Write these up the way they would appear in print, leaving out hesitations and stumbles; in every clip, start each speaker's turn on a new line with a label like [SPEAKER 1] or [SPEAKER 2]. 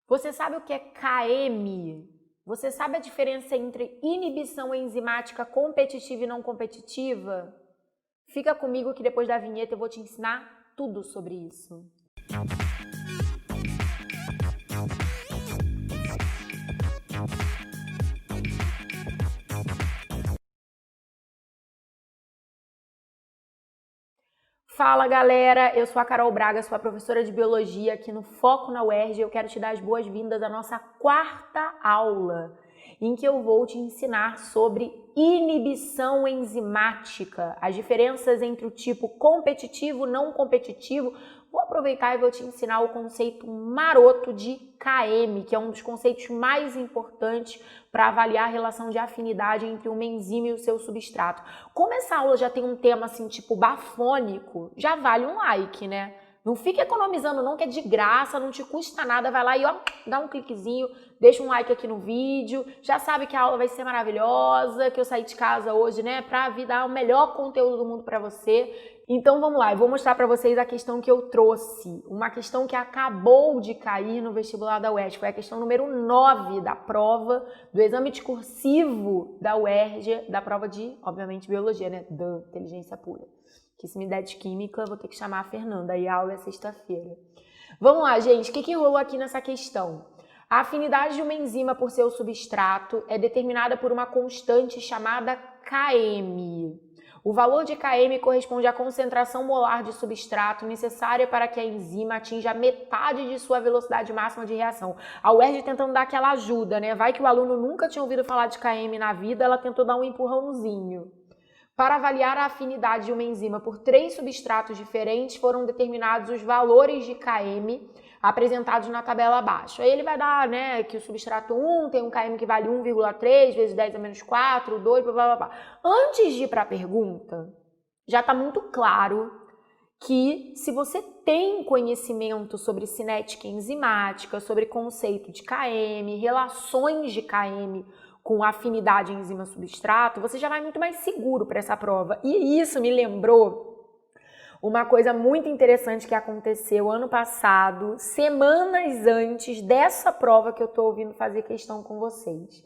[SPEAKER 1] Você sabe o que é KM? Você sabe a diferença entre inibição enzimática competitiva e não competitiva? Fica comigo que depois da vinheta eu vou te ensinar tudo sobre isso. Fala galera, eu sou a Carol Braga, sou a professora de Biologia aqui no Foco na UERJ e eu quero te dar as boas-vindas à nossa quarta aula, em que eu vou te ensinar sobre inibição enzimática, as diferenças entre o tipo competitivo e não competitivo. Vou aproveitar e vou te ensinar o conceito maroto de KM, que é um dos conceitos mais importantes para avaliar a relação de afinidade entre uma enzima e o seu substrato. Como essa aula já tem um tema assim, tipo bafônico, já vale um like, né? Não fica economizando não, que é de graça, não te custa nada, vai lá e ó, dá um cliquezinho, deixa um like aqui no vídeo, já sabe que a aula vai ser maravilhosa, que eu saí de casa hoje, né, pra dar o melhor conteúdo do mundo pra você. Então vamos lá, eu vou mostrar pra vocês a questão que eu trouxe, uma questão que acabou de cair no vestibular da UERJ, foi a questão número 9 da prova do exame discursivo da UERJ, da prova de, obviamente, biologia, né, da inteligência pura. Que se me der de química, eu vou ter que chamar a Fernanda, e a aula é sexta-feira. Vamos lá, gente, o que rolou aqui nessa questão? A afinidade de uma enzima por seu substrato é determinada por uma constante chamada Km. O valor de Km corresponde à concentração molar de substrato necessária para que a enzima atinja metade de sua velocidade máxima de reação. A UERJ tentando dar aquela ajuda, né? Vai que o aluno nunca tinha ouvido falar de Km na vida, ela tentou dar um empurrãozinho. Para avaliar a afinidade de uma enzima por 3 substratos diferentes, foram determinados os valores de Km apresentados na tabela abaixo. Aí ele vai dar, né, que o substrato 1 tem um Km que vale 1,3 vezes 10 a menos 4, 2, blá, blá, blá. Antes de ir para a pergunta, já está muito claro que se você tem conhecimento sobre cinética enzimática, sobre conceito de Km, relações de Km, com afinidade enzima-substrato, você já vai muito mais seguro para essa prova. E isso me lembrou uma coisa muito interessante que aconteceu ano passado, semanas antes dessa prova que eu estou ouvindo fazer questão com vocês.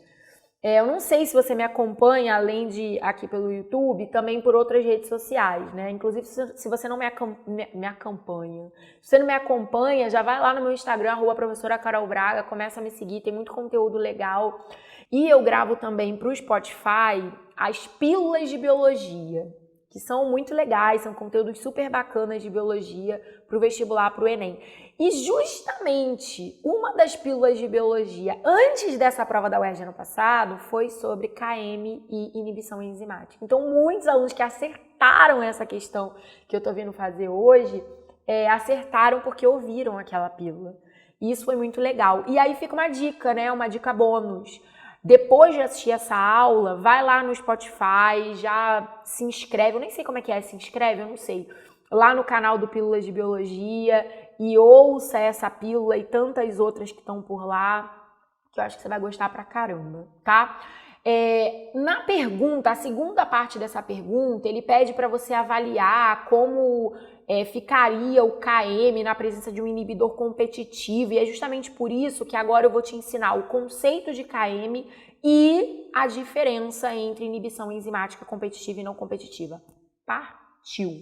[SPEAKER 1] Eu não sei se você me acompanha, além de aqui pelo YouTube, também por outras redes sociais, né? Inclusive, se você não me acompanha, se você não me acompanha, já vai lá no meu Instagram, @professora Carol Braga, começa a me seguir, tem muito conteúdo legal. E eu gravo também para o Spotify as pílulas de biologia, que são muito legais, são conteúdos super bacanas de biologia para o vestibular, para o Enem. E justamente uma das pílulas de biologia antes dessa prova da UERJ ano passado foi sobre Km e inibição enzimática. Então muitos alunos que acertaram essa questão que eu estou vindo fazer hoje, acertaram porque ouviram aquela pílula. E isso foi muito legal. E aí fica uma dica, né? Uma dica bônus. Depois de assistir essa aula, vai lá no Spotify, já se inscreve, eu nem sei como é que se inscreve, eu não sei, lá no canal do Pílulas de Biologia e ouça essa pílula e tantas outras que estão por lá, que eu acho que você vai gostar pra caramba, tá? Na pergunta, a segunda parte dessa pergunta, ele pede para você avaliar como ficaria o Km na presença de um inibidor competitivo, e é justamente por isso que agora eu vou te ensinar o conceito de Km e a diferença entre inibição enzimática competitiva e não competitiva. Partiu!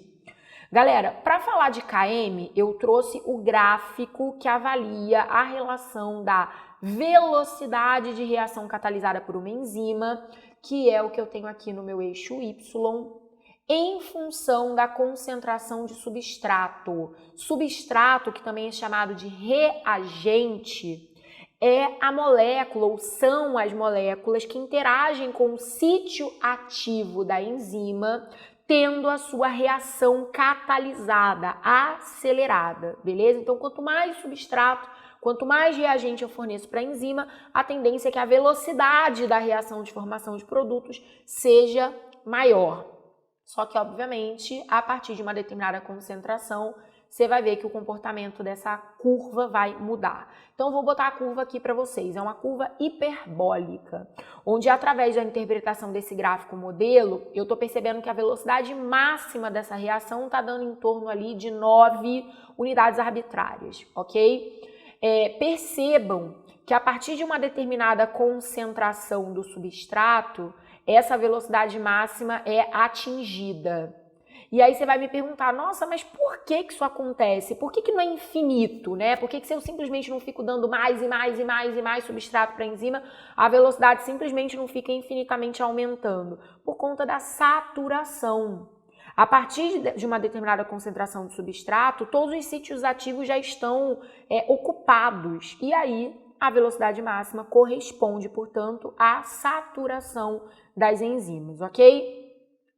[SPEAKER 1] Galera, para falar de Km, eu trouxe o gráfico que avalia a relação da velocidade de reação catalisada por uma enzima, que é o que eu tenho aqui no meu eixo Y, em função da concentração de substrato. Substrato, que também é chamado de reagente, é a molécula, ou são as moléculas que interagem com o sítio ativo da enzima, tendo a sua reação catalisada, acelerada, beleza? Então, quanto mais substrato, quanto mais reagente eu forneço para a enzima, a tendência é que a velocidade da reação de formação de produtos seja maior. Só que, obviamente, a partir de uma determinada concentração, você vai ver que o comportamento dessa curva vai mudar. Então, eu vou botar a curva aqui para vocês. É uma curva hiperbólica, onde através da interpretação desse gráfico modelo, eu estou percebendo que a velocidade máxima dessa reação está dando em torno ali de 9 unidades arbitrárias, ok? percebam que a partir de uma determinada concentração do substrato, essa velocidade máxima é atingida. E aí você vai me perguntar, nossa, mas por que isso acontece? Por que não é infinito, né? Por que se eu simplesmente não fico dando mais e mais e mais e mais substrato para a enzima, a velocidade simplesmente não fica infinitamente aumentando? Por conta da saturação. A partir de uma determinada concentração de substrato, todos os sítios ativos já estão ocupados. E aí, a velocidade máxima corresponde, portanto, à saturação das enzimas, ok?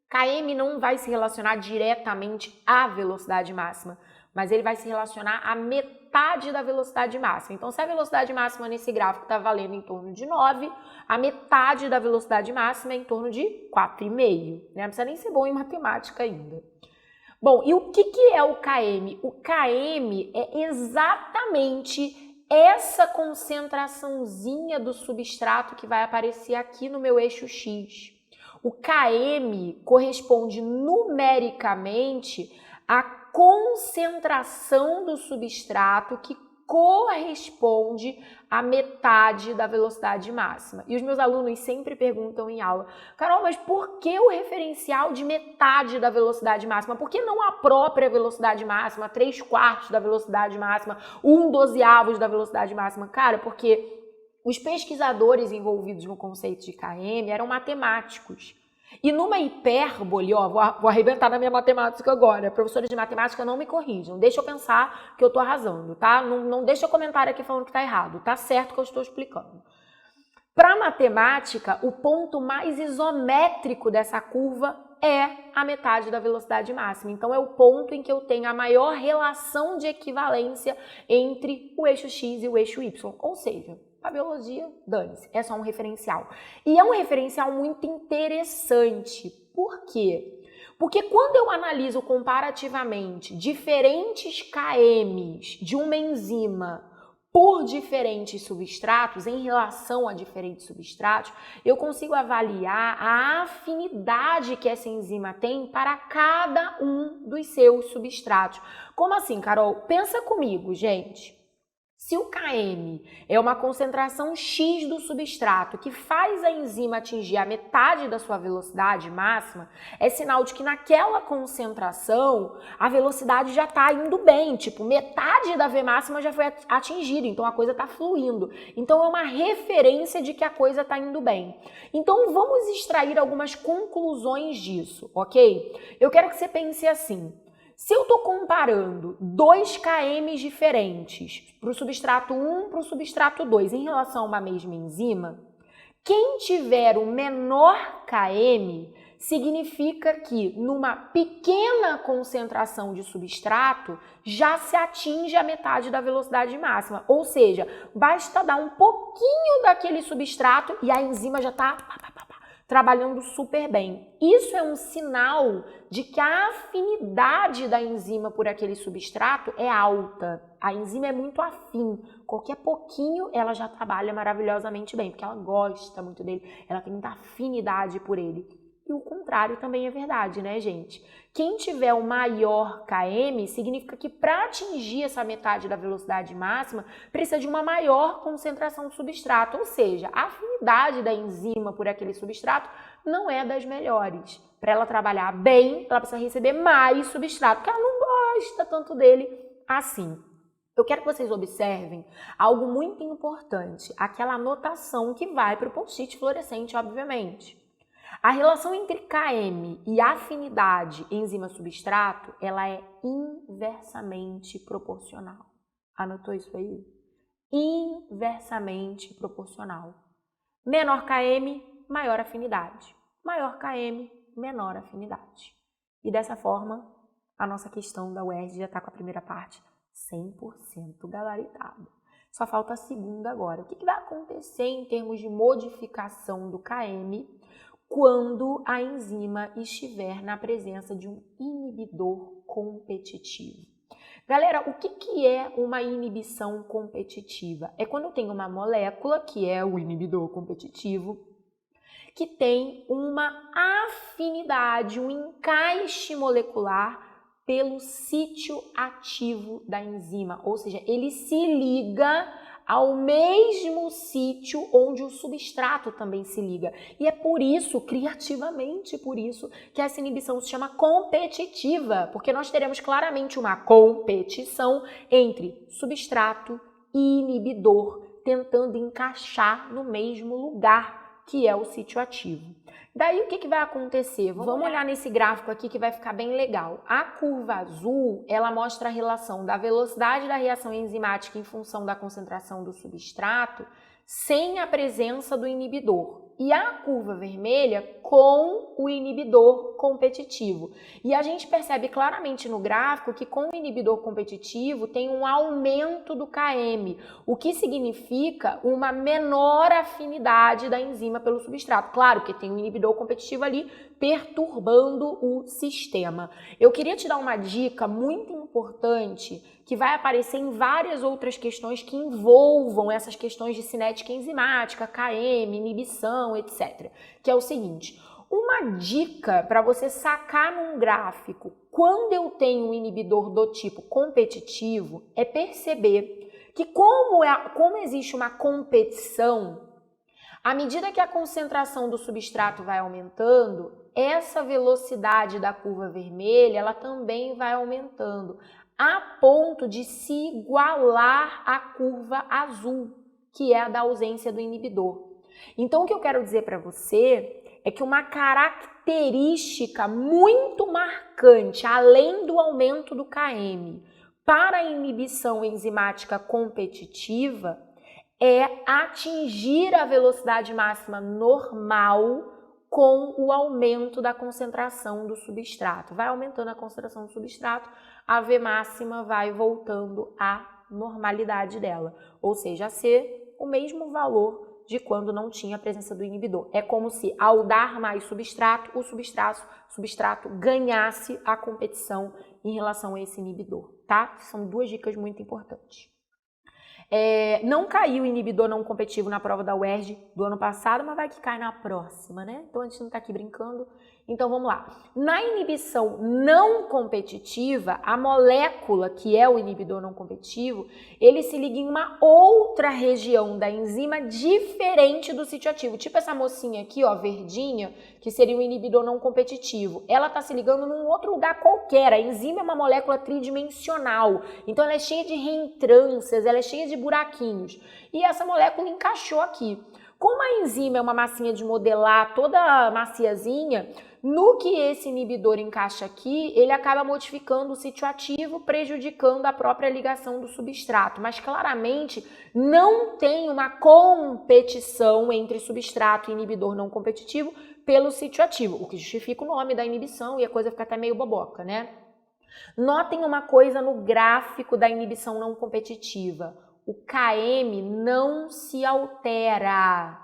[SPEAKER 1] Km não vai se relacionar diretamente à velocidade máxima, mas ele vai se relacionar à metade da velocidade máxima. Então, se a velocidade máxima nesse gráfico está valendo em torno de 9, a metade da velocidade máxima é em torno de 4,5. Né? Não precisa nem ser bom em matemática ainda. Bom, e o que é o Km? O Km é exatamente essa concentraçãozinha do substrato que vai aparecer aqui no meu eixo X. O Km corresponde numericamente à concentração do substrato que corresponde à metade da velocidade máxima. E os meus alunos sempre perguntam em aula, Carol, mas por que o referencial de metade da velocidade máxima? Por que não a própria velocidade máxima, 3/4 da velocidade máxima, 1/12 da velocidade máxima? Cara, porque os pesquisadores envolvidos no conceito de Km eram matemáticos. E numa hipérbole, ó, vou arrebentar na minha matemática agora. Professores de matemática, não me corrijam. Deixa eu pensar que eu tô arrasando, tá? Não deixa comentário aqui falando que tá errado. Tá certo que eu estou explicando. Para matemática, o ponto mais isométrico dessa curva é a metade da velocidade máxima. Então, é o ponto em que eu tenho a maior relação de equivalência entre o eixo X e o eixo Y. Ou seja, a biologia, dane-se, é só um referencial. E é um referencial muito interessante. Por quê? Porque quando eu analiso comparativamente diferentes KMs de uma enzima por diferentes substratos, em relação a diferentes substratos, eu consigo avaliar a afinidade que essa enzima tem para cada um dos seus substratos. Como assim, Carol? Pensa comigo, gente. Se o Km é uma concentração X do substrato que faz a enzima atingir a metade da sua velocidade máxima, é sinal de que naquela concentração a velocidade já está indo bem, tipo, metade da V máxima já foi atingida, então a coisa está fluindo. Então é uma referência de que a coisa está indo bem. Então vamos extrair algumas conclusões disso, ok? Eu quero que você pense assim. Se eu estou comparando 2 KMs diferentes para o substrato 1 para o substrato 2 em relação a uma mesma enzima, quem tiver o menor KM significa que numa pequena concentração de substrato já se atinge a metade da velocidade máxima. Ou seja, basta dar um pouquinho daquele substrato e a enzima já está trabalhando super bem. Isso é um sinal de que a afinidade da enzima por aquele substrato é alta. A enzima é muito afim. Qualquer pouquinho ela já trabalha maravilhosamente bem, porque ela gosta muito dele, ela tem muita afinidade por ele. E o contrário também é verdade, né, gente? Quem tiver o maior KM significa que para atingir essa metade da velocidade máxima precisa de uma maior concentração de substrato, ou seja, a afinidade da enzima por aquele substrato não é das melhores. Para ela trabalhar bem, ela precisa receber mais substrato, porque ela não gosta tanto dele assim. Eu quero que vocês observem algo muito importante, aquela anotação que vai para o post-it fluorescente, obviamente. A relação entre Km e afinidade enzima-substrato, ela é inversamente proporcional. Anotou isso aí? Inversamente proporcional. Menor Km, maior afinidade. Maior Km, menor afinidade. E dessa forma, a nossa questão da UERJ já está com a primeira parte 100% gabaritada. Só falta a segunda agora. O que vai acontecer em termos de modificação do Km quando a enzima estiver na presença de um inibidor competitivo? Galera, o que é uma inibição competitiva? É quando eu tenho uma molécula, que é o inibidor competitivo, que tem uma afinidade, um encaixe molecular pelo sítio ativo da enzima, ou seja, ele se liga ao mesmo sítio onde o substrato também se liga. E é por isso, criativamente por isso, que essa inibição se chama competitiva, porque nós teremos claramente uma competição entre substrato e inibidor, tentando encaixar no mesmo lugar, que é o sítio ativo. Daí o que vai acontecer? Vamos olhar nesse gráfico aqui que vai ficar bem legal. A curva azul, ela mostra a relação da velocidade da reação enzimática em função da concentração do substrato sem a presença do inibidor. E a curva vermelha com o inibidor competitivo. E a gente percebe claramente no gráfico que com o inibidor competitivo tem um aumento do Km, o que significa uma menor afinidade da enzima pelo substrato. Claro que tem um inibidor competitivo ali perturbando o sistema. Eu queria te dar uma dica muito importante que vai aparecer em várias outras questões que envolvam essas questões de cinética enzimática, Km, inibição, etc. Que é o seguinte, uma dica para você sacar num gráfico quando eu tenho um inibidor do tipo competitivo é perceber que como existe uma competição, à medida que a concentração do substrato vai aumentando, essa velocidade da curva vermelha ela também vai aumentando, a ponto de se igualar à curva azul, que é a da ausência do inibidor. Então, o que eu quero dizer para você é que uma característica muito marcante, além do aumento do Km, para a inibição enzimática competitiva, é atingir a velocidade máxima normal com o aumento da concentração do substrato. Vai aumentando a concentração do substrato, a V máxima vai voltando à normalidade dela, ou seja, a ser o mesmo valor de quando não tinha a presença do inibidor. É como se, ao dar mais substrato, o substrato ganhasse a competição em relação a esse inibidor, tá? São duas dicas muito importantes. Não caiu o inibidor não competitivo na prova da UERJ do ano passado, mas vai que cai na próxima, né? Então a gente não tá aqui brincando. Então vamos lá. Na inibição não competitiva, a molécula que é o inibidor não competitivo, ele se liga em uma outra região da enzima diferente do sítio ativo. Tipo essa mocinha aqui, ó, verdinha, que seria o inibidor não competitivo. Ela tá se ligando num outro lugar qualquer. A enzima é uma molécula tridimensional. Então ela é cheia de reentrâncias, ela é cheia de buraquinhos. E essa molécula encaixou aqui. Como a enzima é uma massinha de modelar toda maciazinha, no que esse inibidor encaixa aqui, ele acaba modificando o sítio ativo, prejudicando a própria ligação do substrato. Mas claramente não tem uma competição entre substrato e inibidor não competitivo pelo sítio ativo, o que justifica o nome da inibição e a coisa fica até meio boboca, né? Notem uma coisa no gráfico da inibição não competitiva. O Km não se altera.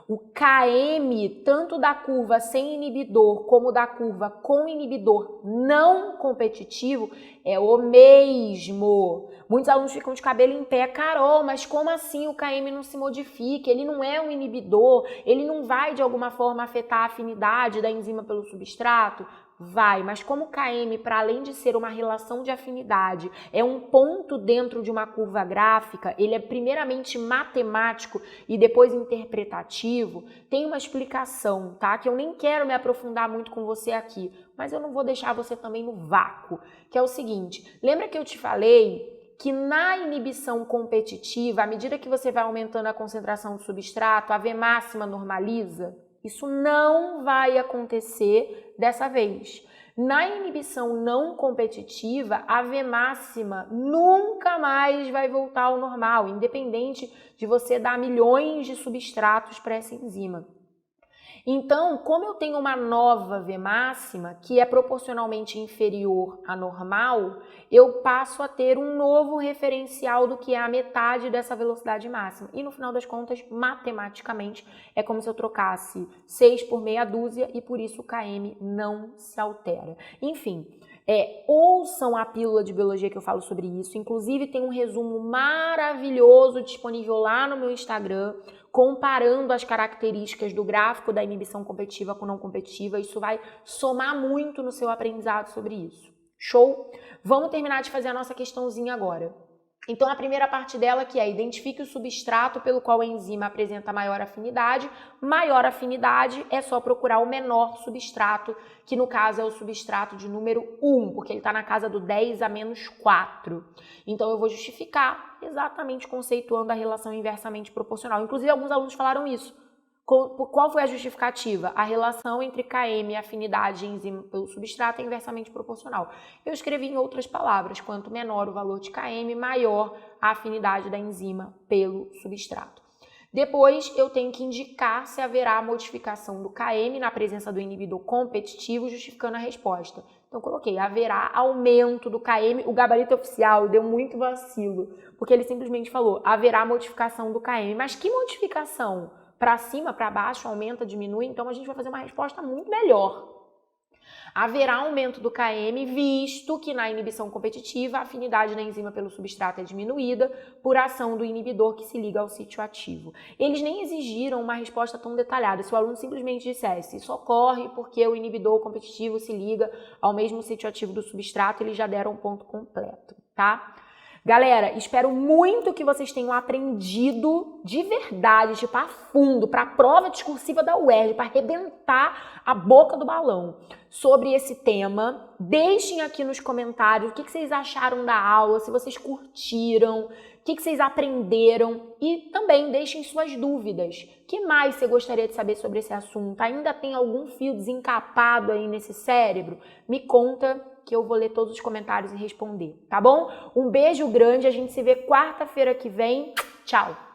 [SPEAKER 1] O Km, tanto da curva sem inibidor como da curva com inibidor não competitivo, é o mesmo. Muitos alunos ficam de cabelo em pé. Carol, mas como assim o Km não se modifica? Ele não é um inibidor? Ele não vai de alguma forma afetar a afinidade da enzima pelo substrato? Vai, mas como o Km, para além de ser uma relação de afinidade, é um ponto dentro de uma curva gráfica, ele é primeiramente matemático e depois interpretativo, tem uma explicação, tá? Que eu nem quero me aprofundar muito com você aqui, mas eu não vou deixar você também no vácuo, que é o seguinte, lembra que eu te falei que na inibição competitiva, à medida que você vai aumentando a concentração do substrato, a V máxima normaliza? Isso não vai acontecer dessa vez. Na inibição não competitiva, a V máxima nunca mais vai voltar ao normal, independente de você dar milhões de substratos para essa enzima. Então, como eu tenho uma nova V máxima, que é proporcionalmente inferior à normal, eu passo a ter um novo referencial do que é a metade dessa velocidade máxima. E no final das contas, matematicamente, é como se eu trocasse 6 por meia dúzia e por isso o Km não se altera. Enfim, ouçam a pílula de biologia que eu falo sobre isso. Inclusive, tem um resumo maravilhoso disponível lá no meu Instagram, comparando as características do gráfico da inibição competitiva com não competitiva. Isso vai somar muito no seu aprendizado sobre isso. Show? Vamos terminar de fazer a nossa questãozinha agora. Então, a primeira parte dela que é identifique o substrato pelo qual a enzima apresenta maior afinidade. Maior afinidade é só procurar o menor substrato, que no caso é o substrato de número 1, porque ele está na casa do 10 a menos 4. Então, eu vou justificar exatamente conceituando a relação inversamente proporcional. Inclusive, alguns alunos falaram isso. Qual foi a justificativa? A relação entre Km e afinidade enzima pelo substrato é inversamente proporcional. Eu escrevi em outras palavras, quanto menor o valor de Km, maior a afinidade da enzima pelo substrato. Depois, eu tenho que indicar se haverá modificação do Km na presença do inibidor competitivo, justificando a resposta. Então, coloquei, haverá aumento do Km. O gabarito oficial deu muito vacilo, porque ele simplesmente falou, haverá modificação do Km. Mas que modificação? Para cima, para baixo, aumenta, diminui, então a gente vai fazer uma resposta muito melhor. Haverá aumento do Km, visto que na inibição competitiva a afinidade da enzima pelo substrato é diminuída por ação do inibidor que se liga ao sítio ativo. Eles nem exigiram uma resposta tão detalhada. Se o aluno simplesmente dissesse isso ocorre porque o inibidor competitivo se liga ao mesmo sítio ativo do substrato, eles já deram um ponto completo, tá? Galera, espero muito que vocês tenham aprendido de verdade, tipo, a fundo, para a prova discursiva da UERJ, para arrebentar a boca do balão sobre esse tema. Deixem aqui nos comentários o que vocês acharam da aula, se vocês curtiram, o que vocês aprenderam e também deixem suas dúvidas. O que mais você gostaria de saber sobre esse assunto? Ainda tem algum fio desencapado aí nesse cérebro? Me conta que eu vou ler todos os comentários e responder, tá bom? Um beijo grande, a gente se vê quarta-feira que vem. Tchau!